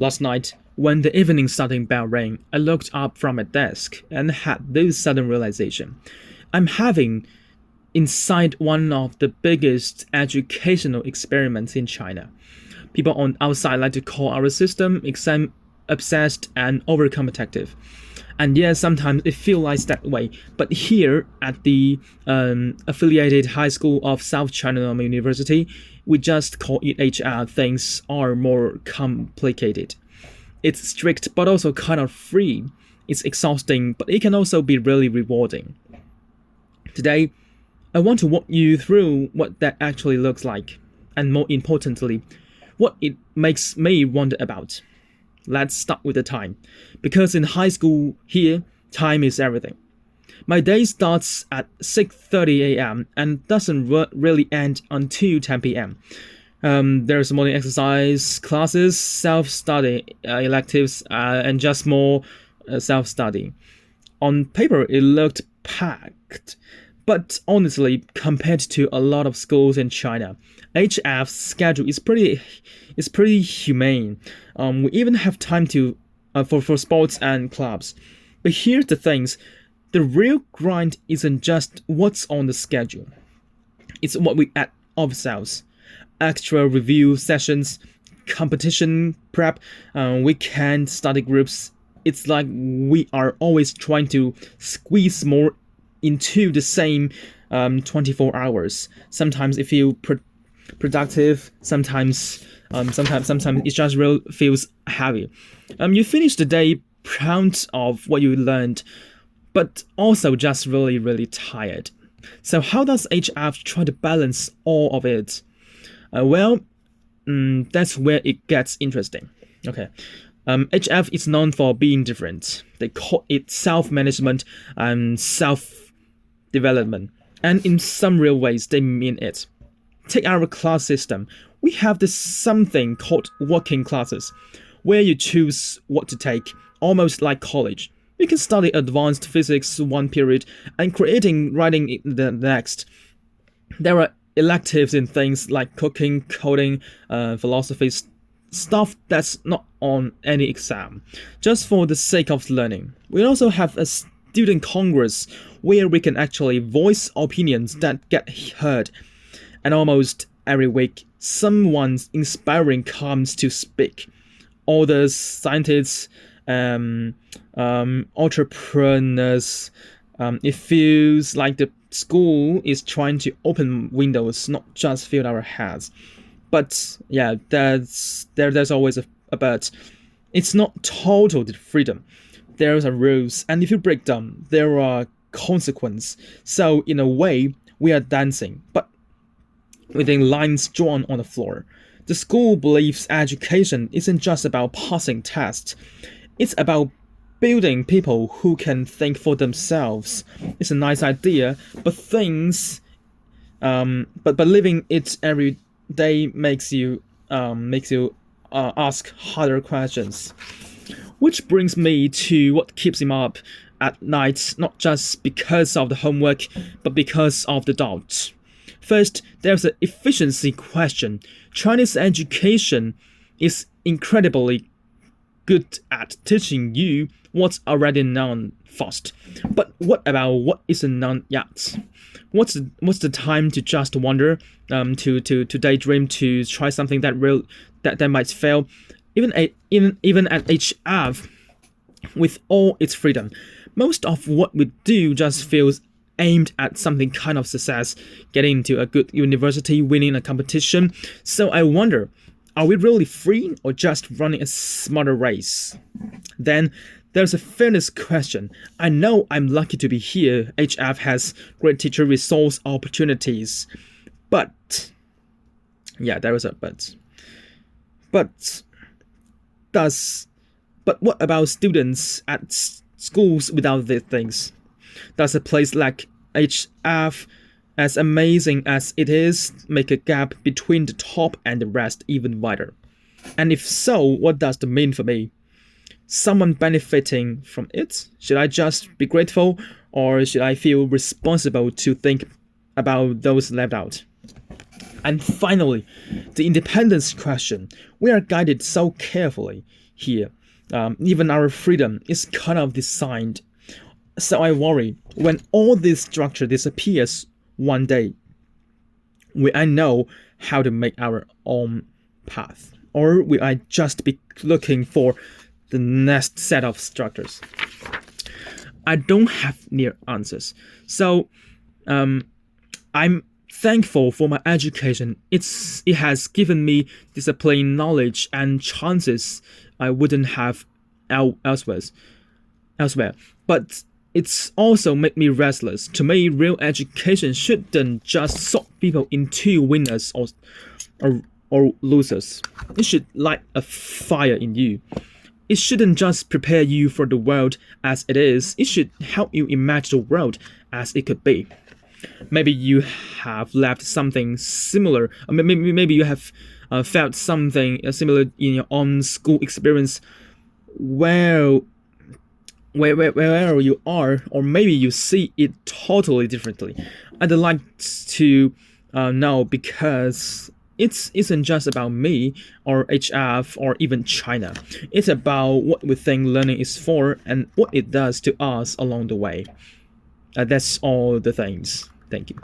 Last night, when the evening starting bell rang, I looked up from my desk and had this sudden realization. I'm having inside one of the biggest educational experiments in China. People on outside like to call our system exam obsessed and overcompetitive. And yes, sometimes it feels like that way. But here at the affiliated high school of South China Normal University, we just call it HR. Things are more complicated. It's strict but also kind of free. It's exhausting, but it can also be really rewarding. Today, I want to walk you through what that actually looks like, and more importantly, what it makes me wonder about. Let's start with the time, because in high school here, time is everything. My day starts at 6:30 a.m. and doesn't really end until 10 p.m. There's morning exercise, classes, self-study, electives, and just more self-study. On paper, it looked packed. But honestly, compared to a lot of schools in China, HF's schedule is pretty humane. We even have time for sports and clubs. But here's the things: the real grind isn't just what's on the schedule. It's what we add ourselves. Extra review sessions, competition prep, weekend study groups. It's like we are always trying to squeeze more into the same 24 hours. Sometimes it feels productive. Sometimes it just feels heavy. You finish the day proud of what you learned, but also just really tired. So how does HF try to balance all of it? That's where it gets interesting. Okay. HF is known for being different. They call it self-management and self-development. And in some real ways, they mean it. Take our class system. We have this something called working classes, where you choose what to take, almost like college. You can study advanced physics one period and creating writing the next. There are electives in things like cooking, coding, philosophy, stuff that's not on any exam, just for the sake of learning. We also have a student congress where we can actually voice opinions that get heard. And almost every week, someone inspiring comes to speak. Authors, scientists, entrepreneurs. It feels like the school is trying to open windows, not just fill our heads. But yeah, there's always a but. It's not total freedom. There's a rules, and if you break them, there are consequences. So in a way, we are dancing, but within lines drawn on the floor. The school believes education isn't just about passing tests. It's about building people who can think for themselves. It's a nice idea, but but living it every day makes you ask harder questions. Which brings me to what keeps him up at night, not just because of the homework, but because of the doubts. First, there's an efficiency question. Chinese education is incredibly good at teaching you what's already known fast. But what about what isn't known yet? What's the time to just wonder, to daydream, to try something that might fail, even at HF, with all its freedom. Most of what we do just feels aimed at something kind of success, getting into a good university, winning a competition. So I wonder, are we really free or just running a smarter race? Then there's a fairness question. I know I'm lucky to be here. HF has great teacher resource opportunities. But, yeah, there is a but. But what about students at schools without these things? Does a place like HF, as amazing as it is, make a gap between the top and the rest even wider? And if so, what does it mean for me? Someone benefiting from it? Should I just be grateful, or should I feel responsible to think about those left out? And finally, the independence question. We are guided so carefully here. Even our freedom is kind of designed. So I worry when all this structure disappears one day, will I know how to make our own path? Or will I just be looking for the next set of structures? I don't have near answers. So I'm thankful for my education. It has given me discipline, knowledge, and chances I wouldn't have elsewhere. Elsewhere, but it's also made me restless. To me, real education shouldn't just sort people into winners or losers. It should light a fire in you. It shouldn't just prepare you for the world as it is. It should help you imagine the world as it could be. Maybe you have left something similar. Maybe you have felt something similar in your own school experience. Where wherever you are, or maybe you see it totally differently. I'd like to know, because it isn't just about me or HF or even China. It's about what we think learning is for and what it does to us along the way. That's all the things. Thank you.